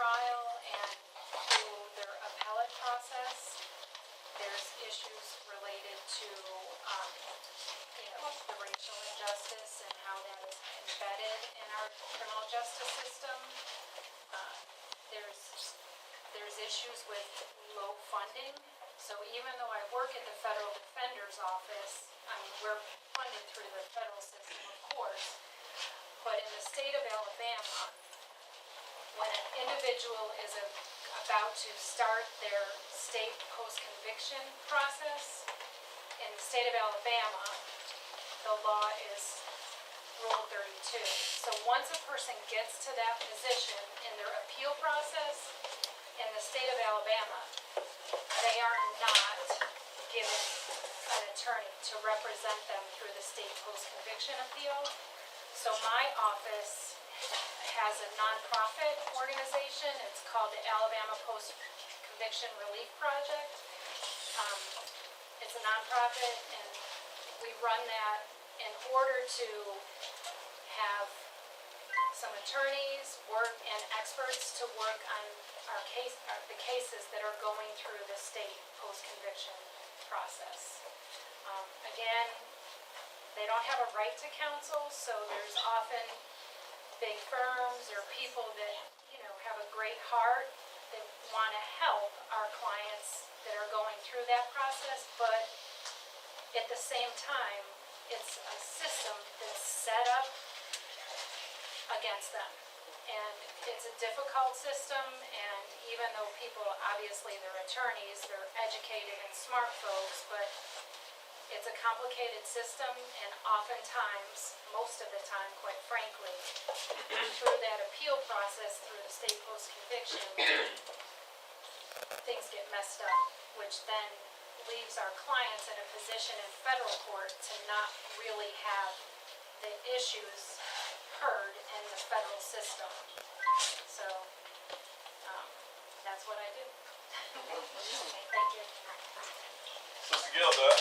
trial and through their appellate process. There's issues related to, the racial injustice and how that is embedded in our criminal justice system. There's issues with low funding. So even though I work at the Federal Defender's Office, we're funded through the federal system, of course, but in the state of Alabama, when an individual is about to start their state post-conviction process, in the state of Alabama, the law is Rule 32. So once a person gets to that position in their appeal process in the state of Alabama, they are not given an attorney to represent them through the state post-conviction appeal. So my office has a nonprofit organization. It's called the Alabama Post-Conviction Relief Project. It's a nonprofit, and we run that in order to have some attorneys work and experts to work on the cases that are going through the state post-conviction process. Again, they don't have a right to counsel, so there's often big firms or people that have a great heart that want to help our clients that are going through that process, but at the same time, it's a system that's set up against them. And it's a difficult system, and even though people, obviously they're attorneys, they're educated and smart folks, but it's a complicated system, and oftentimes, most of the time, quite frankly, through that appeal process, through the state post-conviction, things get messed up, which then leaves our clients in a position in federal court to not really have the issues heard in the federal system. So, that's what I do. Thank you. Sister Gilda,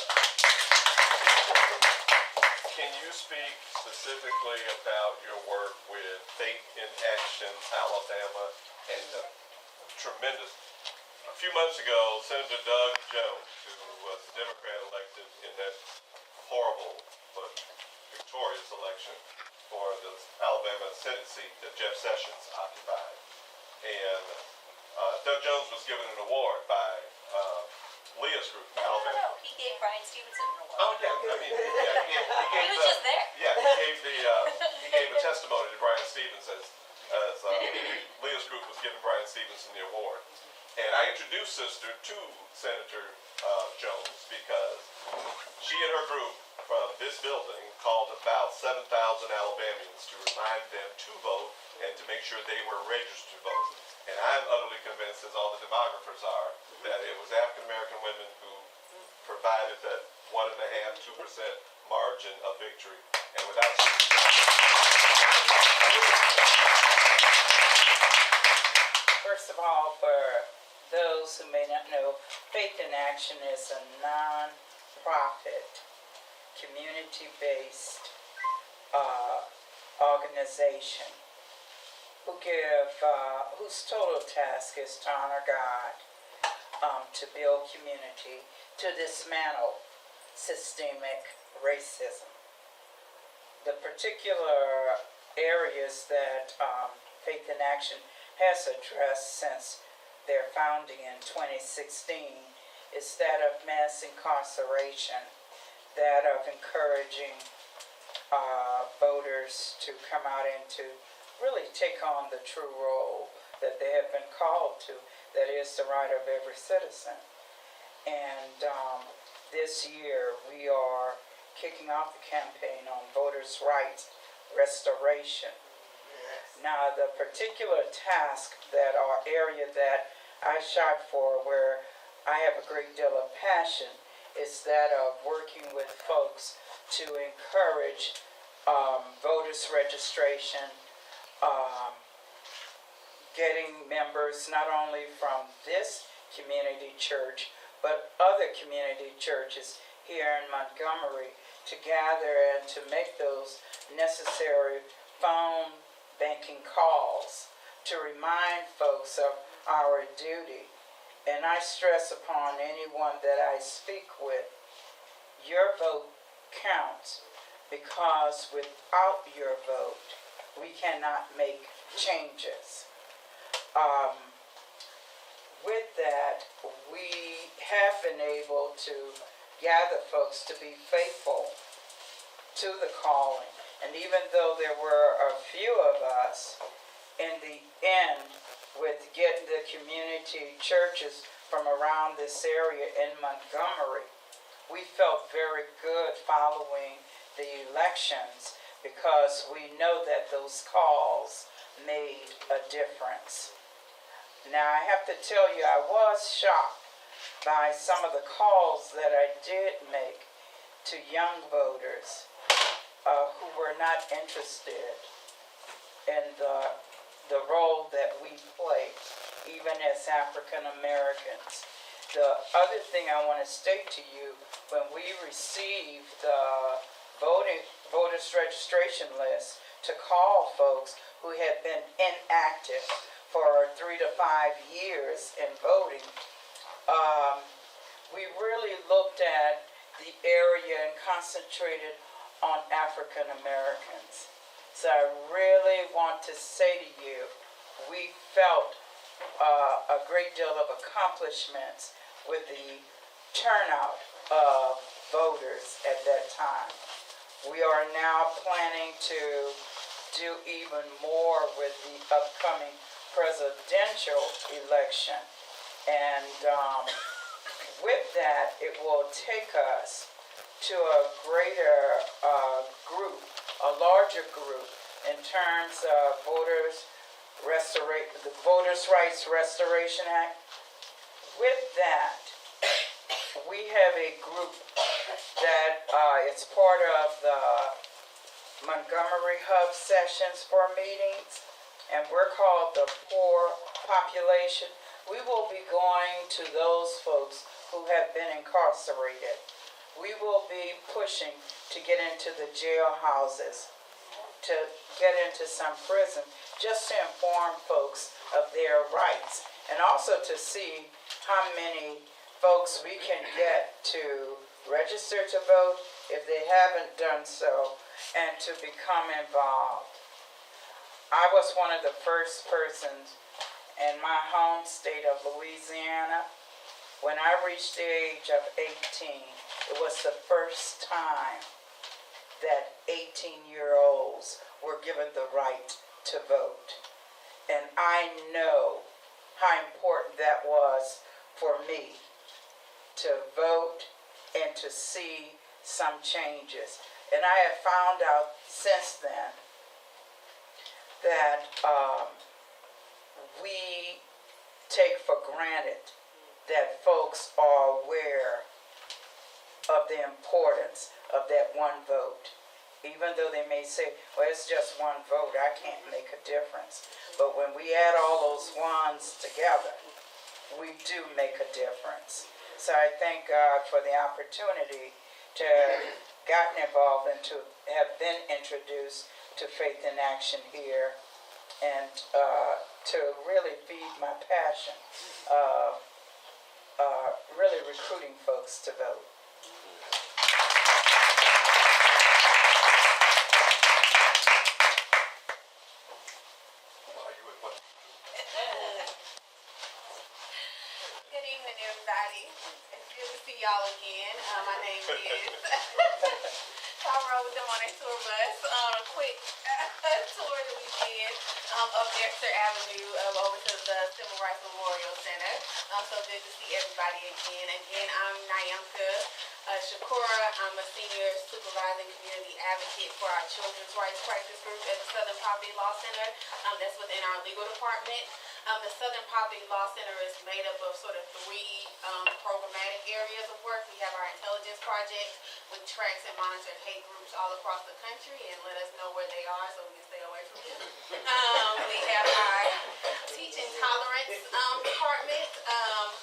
can you speak specifically about your work with Faith in Action Alabama and the tremendous, a few months ago, Senator Doug Jones, who was a Democrat elected in that horrible but victorious election for the Alabama Senate seat that Jeff Sessions occupied. And Doug Jones was given an award by Leah's group, Alabama. No, he gave Brian Stevenson an award. Oh yeah, I mean, yeah, He was just there. Yeah, he gave a testimony to Brian Stevens as Leah's group was giving Brian Stevenson the award. And I introduced Sister to Senator Jones because she and her group from this building called about 7,000 Alabamians to remind them to vote and to make sure they were registered to vote. And I'm utterly convinced, as all the demographers are, that it was African American women who provided that 1.5–2% margin of victory. And without First of all, for those who may not know, Faith in Action is a non-profit, community-based organization whose total task is to honor God, to build community, to dismantle systemic racism. The particular areas that Faith in Action has addressed since their founding in 2016 is that of mass incarceration, that of encouraging voters to come out and to really take on the true role that they have been called to, that is the right of every citizen. And this year we are kicking off the campaign on voters' rights restoration. Now, the particular task or area that I shot for, where I have a great deal of passion, is that of working with folks to encourage voters' registration, getting members not only from this community church, but other community churches here in Montgomery to gather and to make those necessary phone banking calls to remind folks of our duty. And I stress upon anyone that I speak with, your vote counts, because without your vote, we cannot make changes. With that, we have been able to gather folks to be faithful to the calling. And even though there were a few of us, in the end, with getting the community churches from around this area in Montgomery, we felt very good following the elections because we know that those calls made a difference. Now, I have to tell you, I was shocked by some of the calls that I did make to young voters who were not interested in the role that we play, even as African Americans. The other thing I want to state to you, when we received the voters registration list to call folks who had been inactive for 3 to 5 years in voting, we really looked at the area and concentrated on African Americans. So I really want to say to you, we felt a great deal of accomplishments with the turnout of voters at that time. We are now planning to do even more with the upcoming presidential election. And with that, it will take us to a greater group, a larger group, in terms of the Voters' Rights Restoration Act. With that, we have a group that is part of the Montgomery Hub sessions for meetings, and we're called the Poor Population. We will be going to those folks who have been incarcerated. We will be pushing to get into the jailhouses, to get into some prison, just to inform folks of their rights, and also to see how many folks we can get to register to vote if they haven't done so, and to become involved. I was one of the first persons in my home state of Louisiana. When I reached the age of 18, it was the first time that 18-year-olds were given the right to vote. And I know how important that was for me to vote and to see some changes. And I have found out since then that we take for granted that folks are aware of the importance of that one vote. Even though they may say, well, it's just one vote, I can't make a difference. But when we add all those ones together, we do make a difference. So I thank God for the opportunity to have gotten involved and to have been introduced to Faith in Action here, and to really feed my passion of really recruiting folks to vote. Good evening, everybody. It's good to see y'all again. My name is I rode with them on a tour bus on a quick tour that we did up Dexter Avenue over to the Civil Rights Memorial Center. So good to see everybody again. Again, I'm Nanyamka Shukura. I'm a senior supervising community advocate for our Children's Rights Practice Group at the Southern Poverty Law Center. That's within our legal department. The Southern Poverty Law Center is made up of sort of 3 programmatic areas of work. We have our intelligence project, which tracks and monitors hate groups all across the country and let us know where they are so we can stay away from them. We have our teaching tolerance department,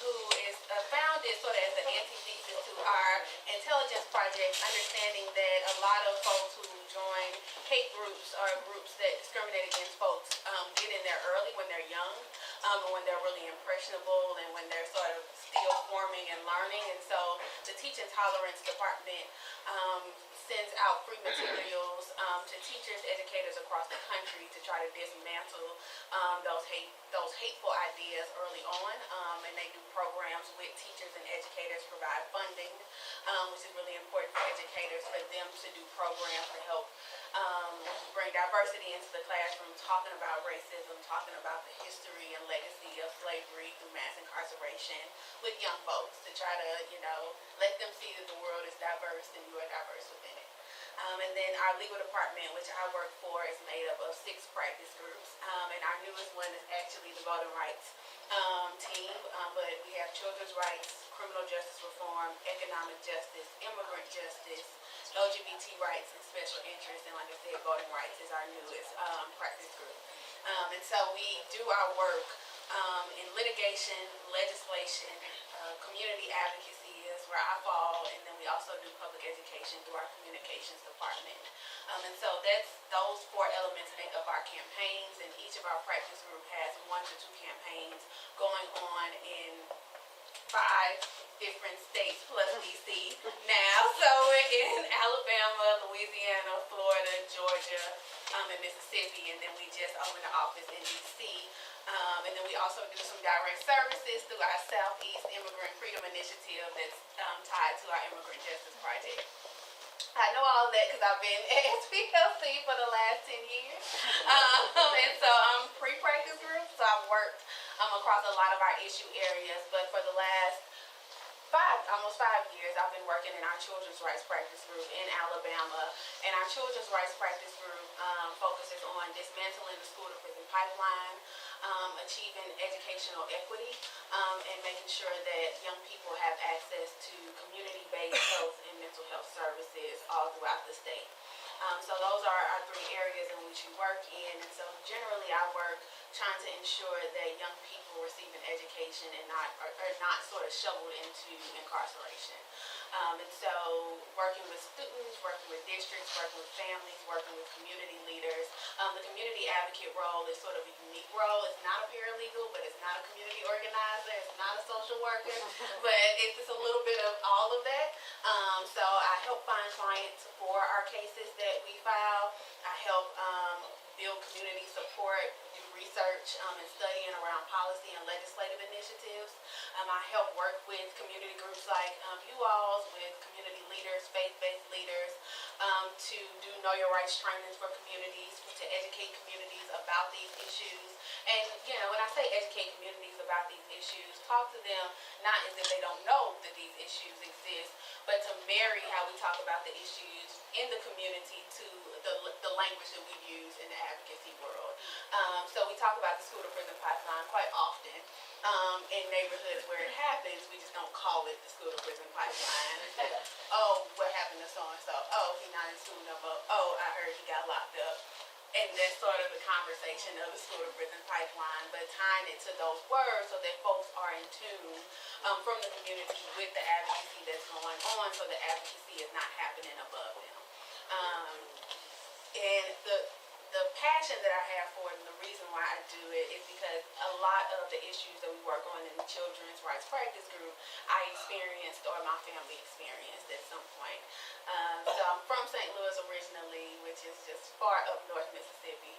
who is founded sort of as an antithesis to our intelligence project, understanding that a lot of folks who join hate groups or groups that discriminate against folks get in there early when they're they're young, and when they're really impressionable, and when they're sort of still forming and learning. And so the Teaching Tolerance Department sends out free materials to teachers, educators across the country to try to dismantle those hateful ideas early on. And they do programs with teachers and educators, provide funding, which is really important for educators, for them to do programs to help bring diversity into the classroom, talking about racism, talking about the history and legacy of slavery through mass incarceration with young folks, to try to, let them see that the world is diverse and you are diverse within it. And then our legal department, which I work for, is made up of 6 practice groups. And our newest one is actually the voting rights team. But we have children's rights, criminal justice reform, economic justice, immigrant justice, LGBT rights, and special interests. And like I said, voting rights is our newest practice group. And so we do our work in litigation, legislation, community advocacy is where I fall, and then we also do public education through our communications department. And so those 4 elements make up our campaigns, and each of our practice group has 1 to 2 campaigns going on in 5 different states plus DC now. So we're in Alabama, Louisiana, Florida, Georgia, and Mississippi, and then we just opened an office in DC. And then we also do some direct services through our Southeast Immigrant Freedom Initiative that's tied to our Immigrant Justice Project. I know all of that because I've been at SPLC for the last 10 years. And so I'm pre-practice group, so I've worked across a lot of our issue areas, but for the last almost 5 years, I've been working in our children's rights practice group in Alabama. And our children's rights practice group focuses on dismantling the school-to-prison pipeline, achieving educational equity, and making sure that young people have access to community-based health and mental health services all throughout the state. So those are our 3 areas in which we work in. And so generally I work trying to ensure that young people receive an education and are not sort of shoveled into incarceration. And so working with students, working with districts, working with families, working with community leaders. The community advocate role is sort of a unique role. It's not a paralegal, but it's not a community organizer, it's not a social worker, but it's just a little bit of all of that. So I help find clients for our cases that we file. I help build community support, do research and studying around policy and legislative initiatives. I help work with community groups like you all, with community leaders, faith-based leaders, to do know your rights trainings for communities, to educate communities about these issues. And when I say educate communities about these issues, talk to them not as if they don't know that these issues exist, but to marry how we talk about the issues in the community to the language that we use in the advocacy world. So we talk about the school-to-prison pipeline quite often in neighborhoods where it happens. We just don't call it the school-to-prison pipeline. Oh, what happened to so-and-so? Oh, he's not in school no more. Oh, I heard he got locked up. And that's sort of the conversation of the school-to-prison pipeline, but tying it to those words so that folks are in tune from the community with the advocacy that's going on, so the advocacy is not happening above them. And the passion that I have for it, and the reason why I do it, is because a lot of the issues that we work on in the Children's Rights Practice Group, I experienced or my family experienced at some point. So I'm from St. Louis originally, which is just far up north Mississippi.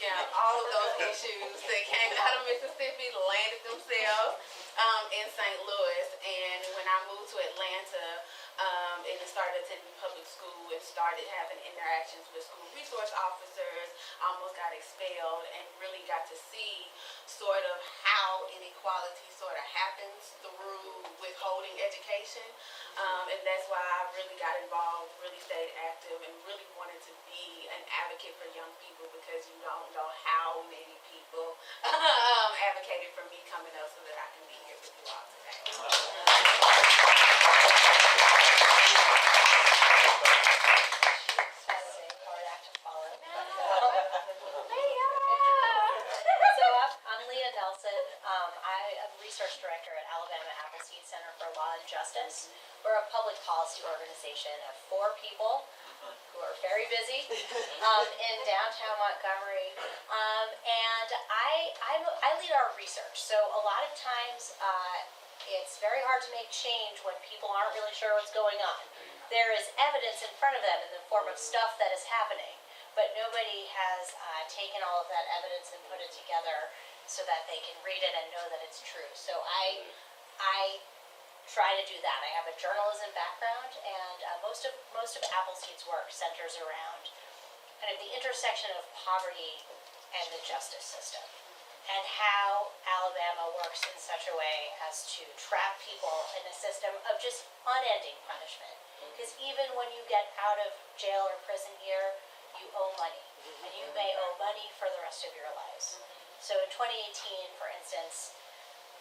And all of those issues that came out of Mississippi landed themselves in St. Louis. And when I moved to Atlanta, and started attending public school and started having interactions with school resource officers, almost got expelled, and really got to see sort of how inequality sort of happens through withholding education. And that's why I really got involved, really stayed active, and really wanted to be an advocate for young people, because you don't know how many people advocated for me coming up so that I can be here with you all today. I'm Leah Nelson. I am research director at Alabama Appleseed Center for Law and justice. We're a public policy organization of 4 people who are very busy in downtown Montgomery, and I lead our research. So a lot of times it's very hard to make change when people aren't really sure what's going on. There is evidence in front of them in the form of stuff that is happening, but nobody has taken all of that evidence and put it together so that they can read it and know that it's true. So I try to do that. I have a journalism background, and most of Appleseed's work centers around kind of the intersection of poverty and the justice system, and how Alabama works in such a way as to trap people in a system of just unending punishment. Because even when you get out of jail or prison here, you owe money, and you may owe money for the rest of your lives. So in 2018, for instance,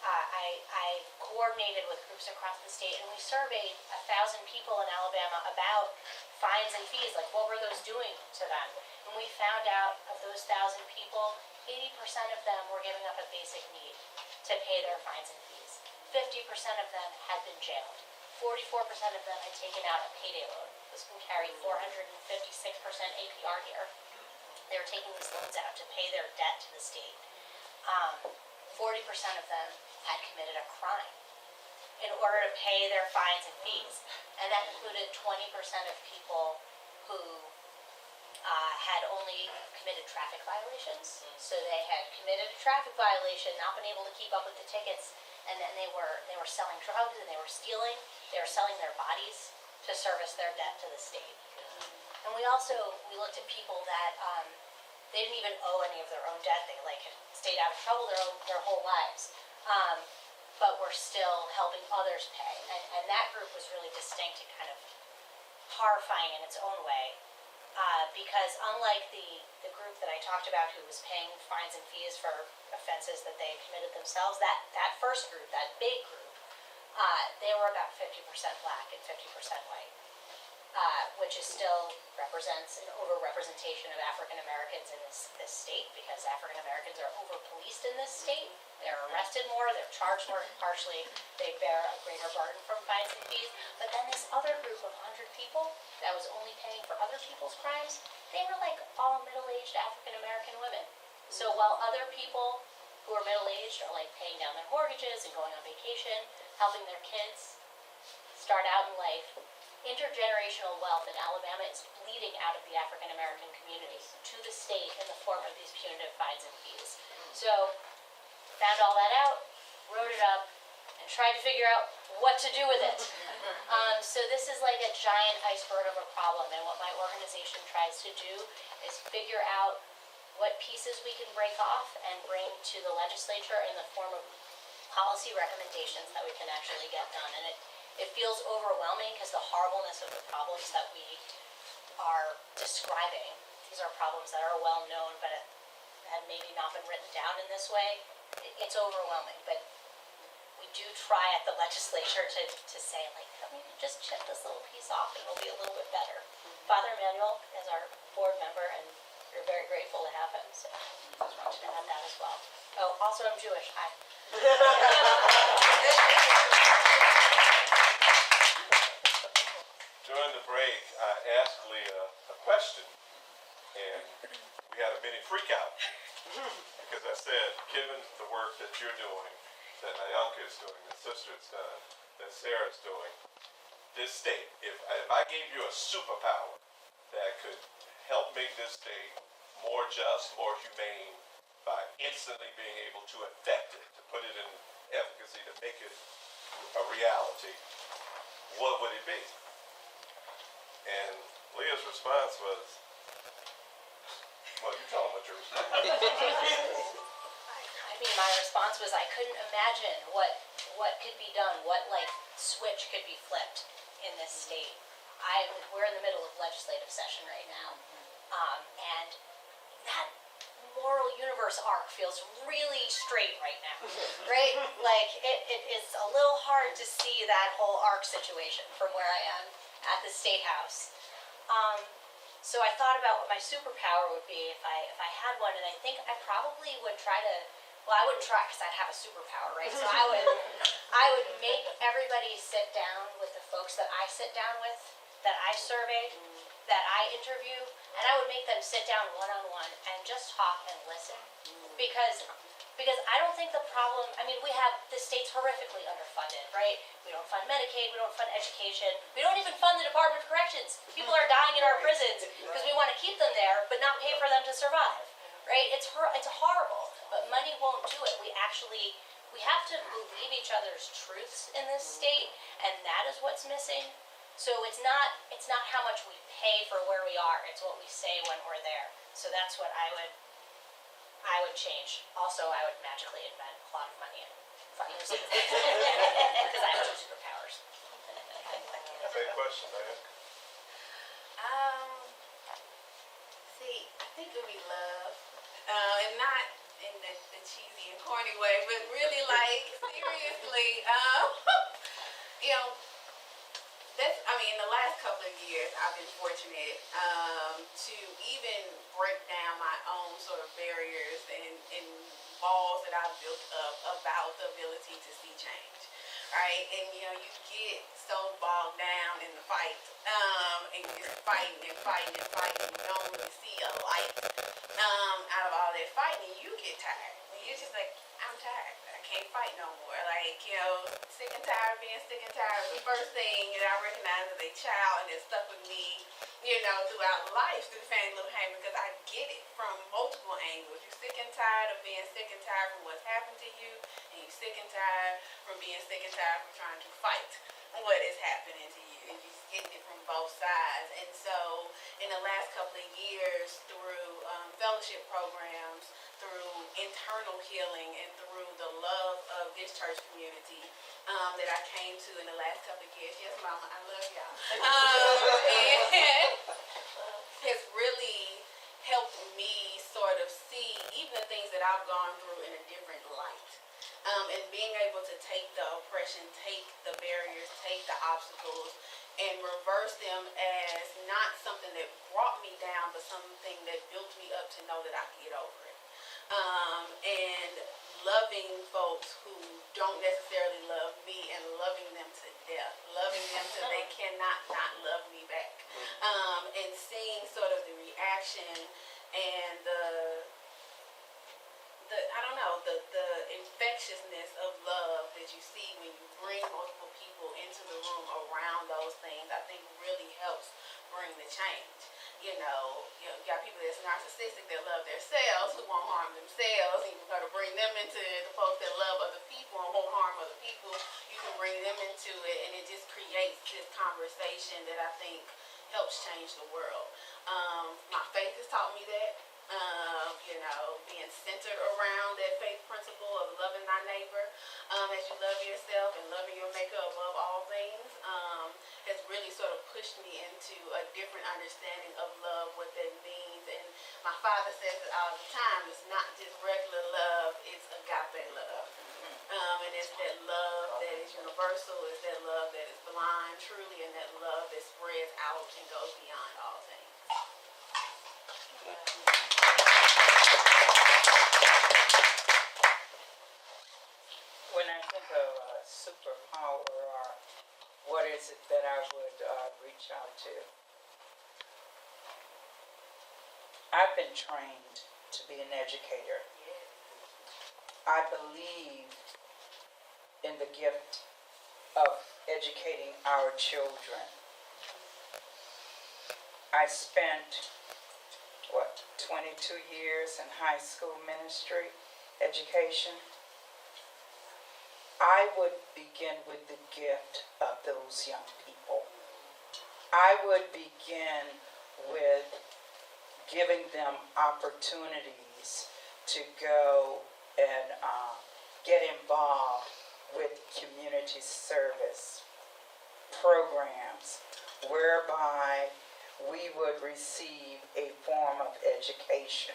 I coordinated with groups across the state, and we surveyed 1,000 people in Alabama about fines and fees, like what were those doing to them. And we found out of those 1,000 people, 80% of them were giving up a basic need to pay their fines and fees. 50% of them had been jailed. 44% of them had taken out a payday loan. This can carry 456% APR here. They were taking these loans out to pay their debt to the state. 40% of them had committed a crime in order to pay their fines and fees. And that included 20% of people who had only committed traffic violations. So they had committed a traffic violation, not been able to keep up with the tickets, and then they were selling drugs and they were stealing. They were selling their bodies to service their debt to the state. And we looked at people that they didn't even owe any of their own debt. They had stayed out of trouble their whole lives, but were still helping others pay. And that group was really distinct and kind of horrifying in its own way, because unlike the group that I talked about who was paying fines and fees for offenses that they committed themselves, that first group, that big group, they were about 50% black and 50% white. Which still represents an overrepresentation of African Americans in this state, because African Americans are over-policed in this state. They're arrested more, they're charged more harshly, they bear a greater burden from fines and fees. But then this other group of 100 people that was only paying for other people's crimes, they were like all middle-aged African American women. So while other people who are middle-aged are like paying down their mortgages and going on vacation, helping their kids start out in life, intergenerational wealth in Alabama is bleeding out of the African American community to the state in the form of these punitive fines and fees. So, found all that out, wrote it up, and tried to figure out what to do with it. So this is like a giant iceberg of a problem, and what my organization tries to do is figure out what pieces we can break off and bring to the legislature in the form of policy recommendations that we can actually get done. And it feels overwhelming because the horribleness of the problems that we are describing, these are problems that are well known but had maybe not been written down in this way. It's overwhelming, but we do try at the legislature to say, like, we can just chip this little piece off and it'll be a little bit better. Father Manuel is our board member, and we're very grateful to have him, so I just wanted to add that as well. Oh, also I'm Jewish. Hi. During the break, I asked Leah a question, and we had a mini freak out. Because I said, given the work that you're doing, that Nanyamka is doing, that Sister has done, that Sarah's doing, this state, if I gave you a superpower that could help make this state more just, more humane, by instantly being able to affect it, to put it in efficacy, to make it a reality, what would it be? And Leah's response was, well, you tell them what your response was. I mean, my response was I couldn't imagine what could be done, what switch could be flipped in this state. We're in the middle of legislative session right now, and that moral universe arc feels really straight right now, right? Like it is a little hard to see that whole arc situation from where I am at the State House. So I thought about what my superpower would be if I had one, and I think I probably would try to well, I wouldn't try because I'd have a superpower, right? So I would make everybody sit down with the folks that I sit down with, that I surveyed, that I interview, and I would make them sit down one-on-one and just talk and listen. Because I don't think the problem, I mean, the state's horrifically underfunded, right? We don't fund Medicaid, we don't fund education, we don't even fund the Department of Corrections. People are dying in our prisons because we want to keep them there, but not pay for them to survive, right? It's horrible, but money won't do it. We have to believe each other's truths in this state, and that is what's missing. So it's not how much we pay for where we are, it's what we say when we're there. So that's what I would change. Also, I would magically invent a lot of money and funnies. Because I have no superpowers. Same question, man. See, I think it would be love. And not in the cheesy and corny way, but really like, seriously, you know, in the last couple of years, I've been fortunate to even break down my own sort of barriers and walls that I've built up about the ability to see change, right? And, you know, you get so bogged down in the fight, and you're just fighting and fighting and fighting. You don't really see a light out of all that fighting, and you get tired. And you're just like, I'm tired. I can't fight no more. Like, you know, sick and tired of being sick and tired was the first thing that I recognized as a child, and it stuck with me, you know, throughout life, through the family little hand, because I get it from multiple angles. You're sick and tired of being sick and tired from what's happened to you, and you're sick and tired from being sick and tired from trying to fight what is happening to you, and you're just getting it from both sides. And so, in the last couple of years, through fellowship programs, through internal healing, and through the love of this church community that I came to in the last couple of years. Yes, Mama, I love y'all. And has really helped me sort of see even the things that I've gone through in a different light. And being able to take the oppression, take the barriers, take the obstacles, and reverse them as not something that brought me down, but something that built me up to know that I can get over it. And loving folks who don't necessarily love me and loving them to death, loving them till they cannot not love me back. And seeing sort of the reaction and the infectiousness of love that you see when you bring multiple people into the room around those things, I think really helps bring the change. You got people that's narcissistic that love themselves, who won't harm themselves, and you got to bring them into it. The folks that love other people and won't harm other people, you can bring them into it, and it just creates this conversation that I think helps change the world. My faith has taught me that. Being centered around that faith principle of loving thy neighbor as you love yourself and loving your maker above all things has really sort of pushed me into a different understanding of love, what that means. And my father says it all the time, it's not just regular love, it's agape love. And it's that love that is universal, it's that love that is blind truly, and that love that spreads out and goes beyond all things. When I think of superpower, or what is it that I would reach out to? I've been trained to be an educator. I believe in the gift of educating our children. I spent, 22 years in high school ministry education. I would begin with the gift of those young people. I would begin with giving them opportunities to go and get involved with community service programs whereby we would receive a form of education.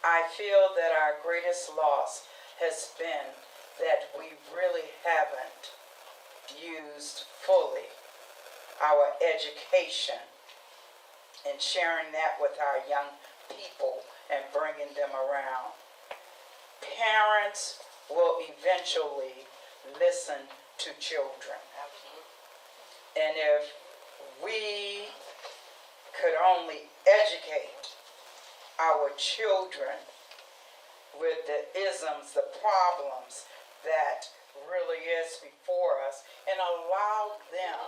I feel that our greatest loss has been that we really haven't used fully our education and sharing that with our young people and bringing them around. parents will eventually listen to children. And if we could only educate our children with the isms, the problems that really is before us, and allow them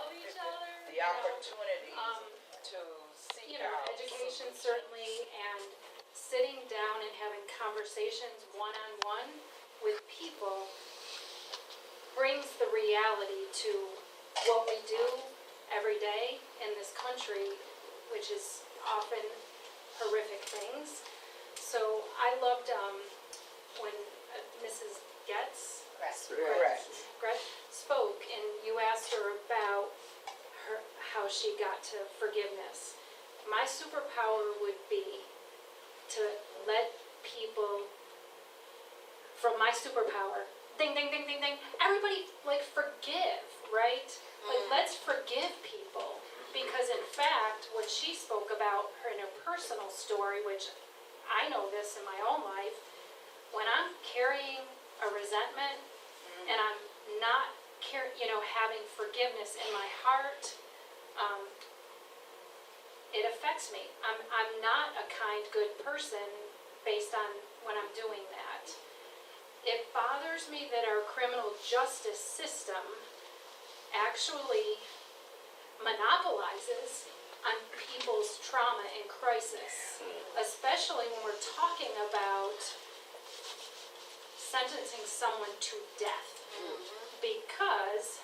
the opportunity to seek out. Education certainly, and sitting down and having conversations one-on-one with people brings the reality to what we do every day in this country, which is often horrific things. So I loved when Mrs. Graetz spoke, and you asked her about how she got to forgiveness. My superpower would be to let people, from my superpower, ding, ding, ding, ding, ding, everybody, like, forgive, right? Like, let's forgive people. Because, in fact, when she spoke about her in her personal story, which I know this in my own life, when I'm carrying a resentment and I'm not having forgiveness in my heart, it affects me. I'm not a kind, good person based on when I'm doing that. It bothers me that our criminal justice system actually monopolizes on people's trauma and crisis, especially when we're talking about sentencing someone to death. Because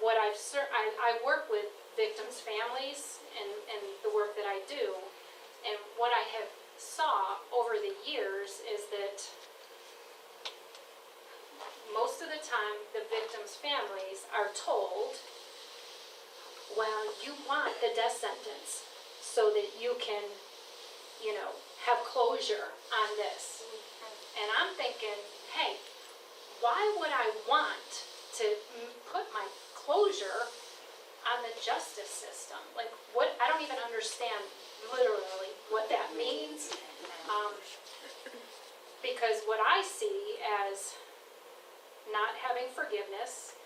what I work with victims' families and the work that I do, and what I have saw over the years is that most of the time the victims' families are told, well, you want the death sentence so that you can, have closure on this. And I'm thinking, hey, why would I want to put my closure on the justice system? Like, what? I don't even understand literally what that means. Because what I see as not having forgiveness,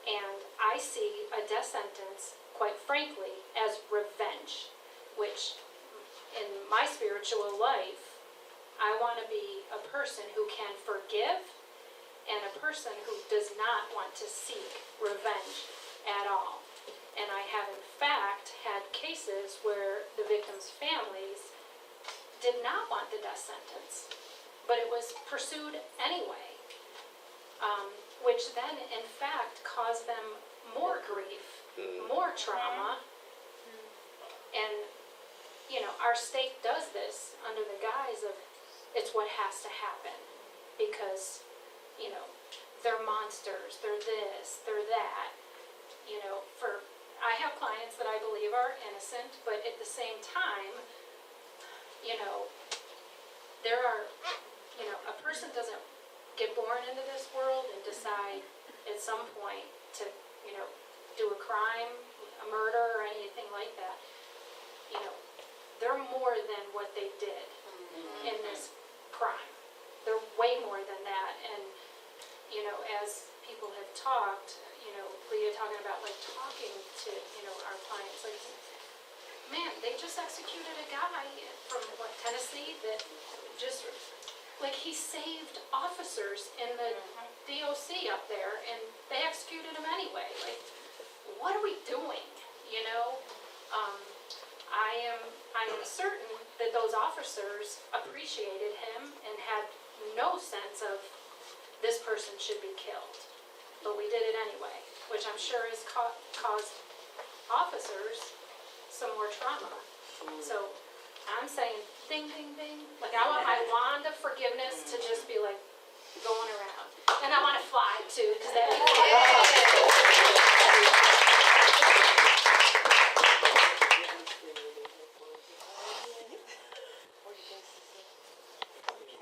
and I see a death sentence, quite frankly, as revenge, which in my spiritual life, I want to be a person who can forgive and a person who does not want to seek revenge at all. And I have, in fact, had cases where the victims' families did not want the death sentence, but it was pursued anyway, which then, in fact, caused them more grief, more trauma, and, our state does this under the guise of it's what has to happen because, they're monsters, they're this, they're that, I have clients that I believe are innocent, but at the same time, there are, a person doesn't get born into this world and decide at some point to, do a crime, a murder, or anything like that. They're more than what they did in this crime. They're way more than that. And, as people have talked, Leah talking about, like, talking to, our clients, like, man, they just executed a guy from, Tennessee that just, like, he saved officers in the DOC up there, and they executed him anyway. Like, what are we doing, I am certain that those officers appreciated him and had no sense of this person should be killed. But we did it anyway, which I'm sure has caused officers some more trauma. So I'm saying ding, ding, ding. Like, I want my wand of forgiveness to just be like going around. And I want to fly too, because that'd be fun.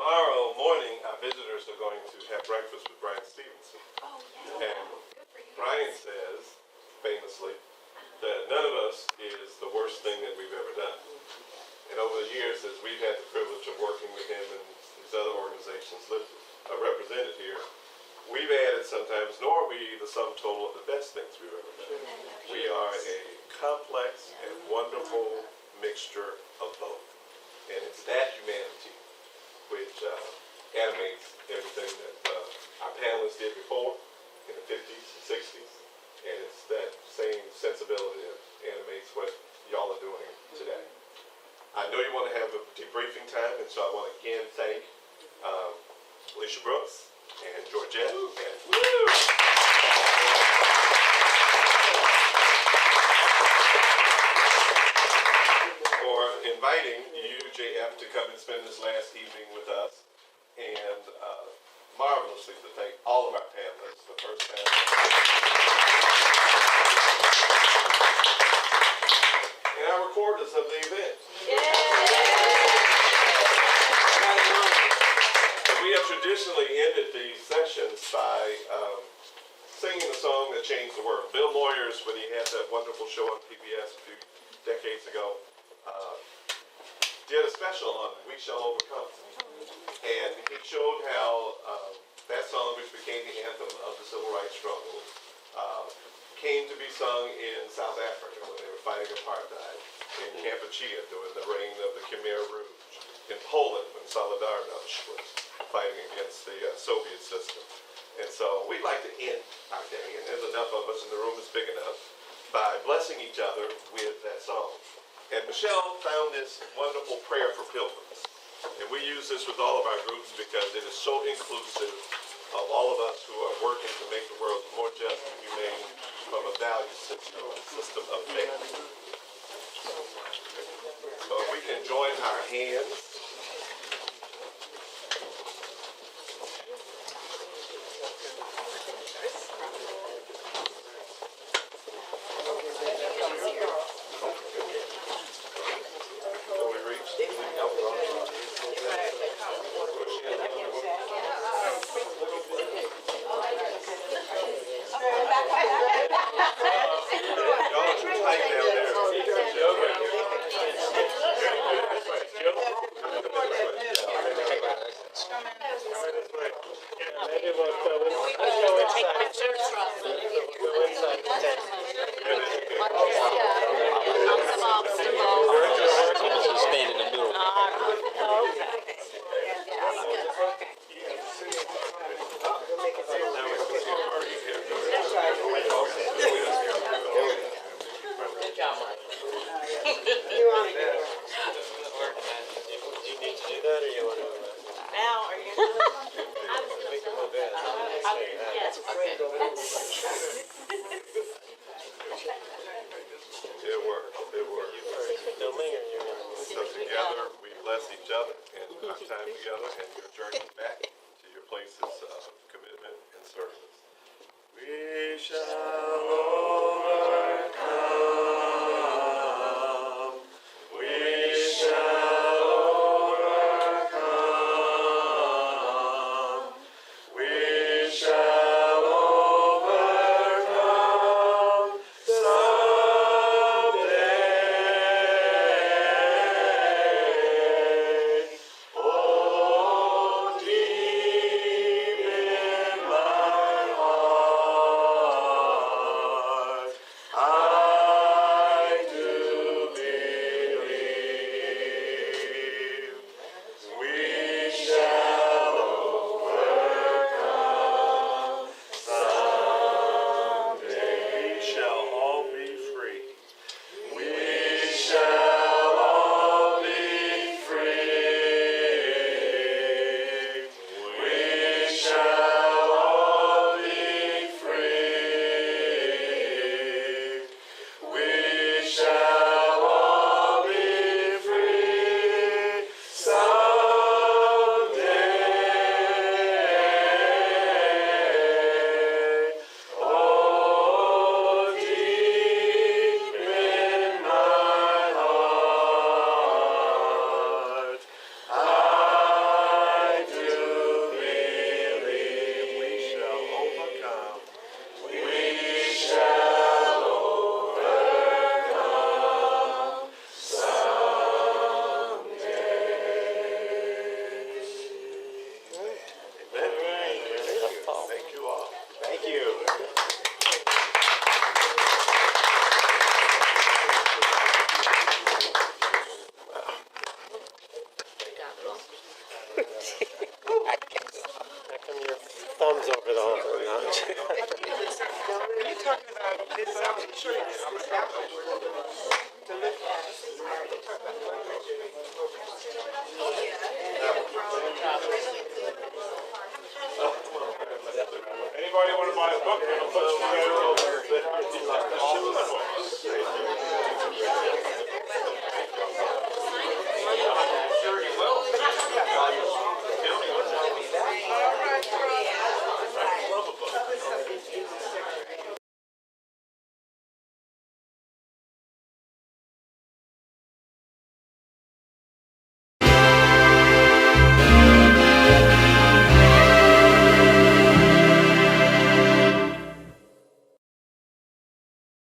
Tomorrow morning, our visitors are going to have breakfast with Brian Stevenson. Oh, yeah. And Brian says, famously, that none of us is the worst thing that we've ever done. And over the years, as we've had the privilege of working with him and his other organizations, organizations represented here, we've added sometimes, nor are we the sum total of the best things we've ever done. We are a complex and wonderful mixture of both. And it's that humanity which animates everything that our panelists did before in the 50s and 60s. And it's that same sensibility that animates what y'all are doing today. I know you want to have a debriefing time, and so I want to again thank Alicia Brooks and Georgette. And for inviting UJF to come and spend this last evening with us. And marvelously to thank all of our panelists the first time. And our recorders of the event. We have traditionally ended these sessions by singing the song that changed the world. Bill Moyers, when he had that wonderful show on PBS a few decades ago, did a special on We Shall Overcome. And he showed how that song, which became the anthem of the civil rights struggle, came to be sung in South Africa when they were fighting apartheid, in Kampuchea during the reign of the Khmer Rouge, in Poland when Solidarność was fighting against the Soviet system. And so we'd like to end our day, and there's enough of us and the room is big enough, by blessing each other with that song. And Michelle found this wonderful prayer for pilgrims. And we use this with all of our groups because it is so inclusive of all of us who are working to make the world more just and humane from a value system of faith. So if we can join our hands. How come your thumb's over the whole thing? No. You're talking about this opportunity to look at. Anybody want to buy a book? We'll put